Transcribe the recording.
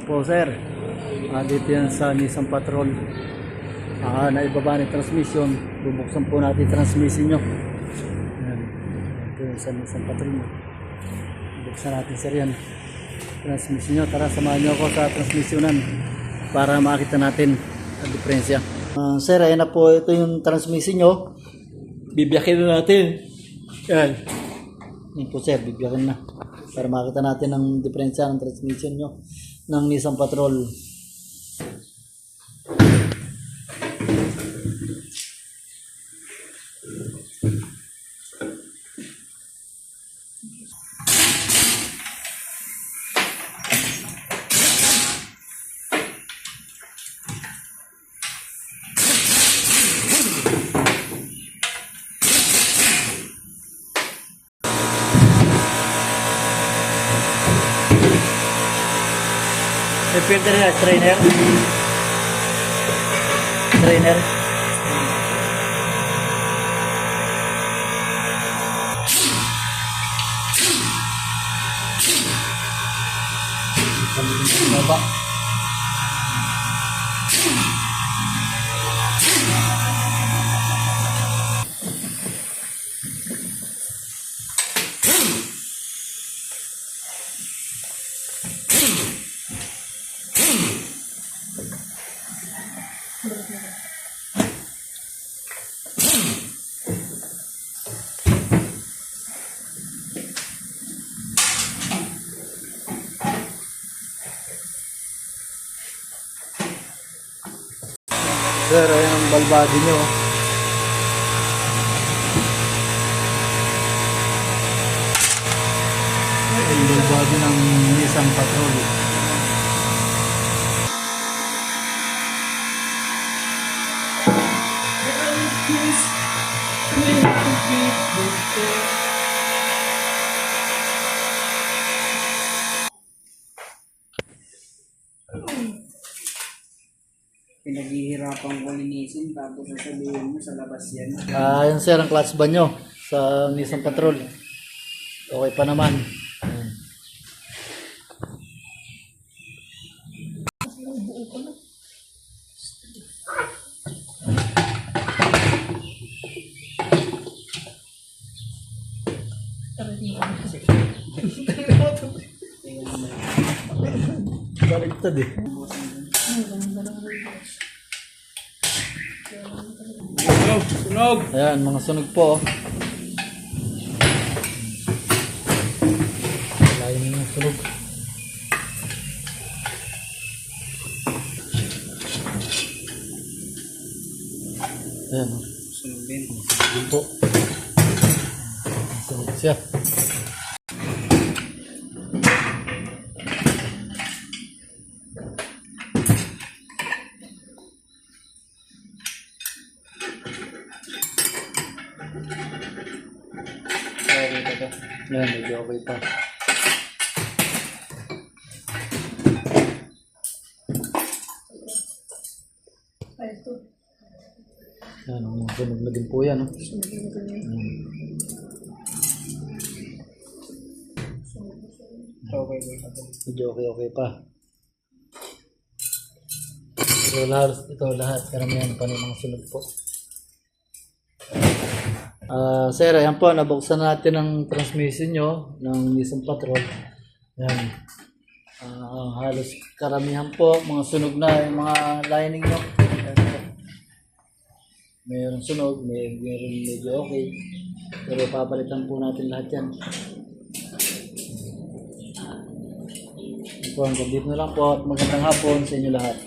Po sir, dito yan sa Nissan Patrol. Naibaba ni transmission. Bubuksan po natin transmission nyo. Ayan. Ito yung sa Nissan Patrol. Buksan natin sir yan. Transmission nyo. Tara, samahan nyo ako sa transmissionan para makita natin ang diferensya. Sir, ayan na po. Ito yung transmission nyo. Bibiyakin na natin. Yan. Yan po sir, bibiyakin na. Para makita natin ang diferensya ng transmission nyo ng Nissan Patrol. Filter na, trainer. Trainer. Baba. Sir, ayan ang balbadi nyo. Ayan ang balbadi ng Nissan Patrol. Pinaghihirapan ko linisin tapos sasabihin mo sa labas yan. Ayan sir, ang clutch ba nyo sa Nissan Patrol. Okay pa naman. Ayan. Baliktad eh. Sunog! Ayan, mga sunog po. Lain yung sunog. Ayan, Sunog din. sunog po. Sunog siya. Ayan, medyo okay pa. Ayan, sunog na din po yan. No? Okay. Medyo okay pa. So, lahat, karamihan pa ng mga sunog po. Sir, ayan po, nabuksan natin ang transmission nyo ng Nissan Patrol. Ayan. Halos karamihan po, mga sunog na yung mga lining nyo. Mayroon sunog, mayroon medyo okay. Pero papalitan po natin lahat yan. So, hanggang dito na lang po at magandang hapon sa inyo lahat.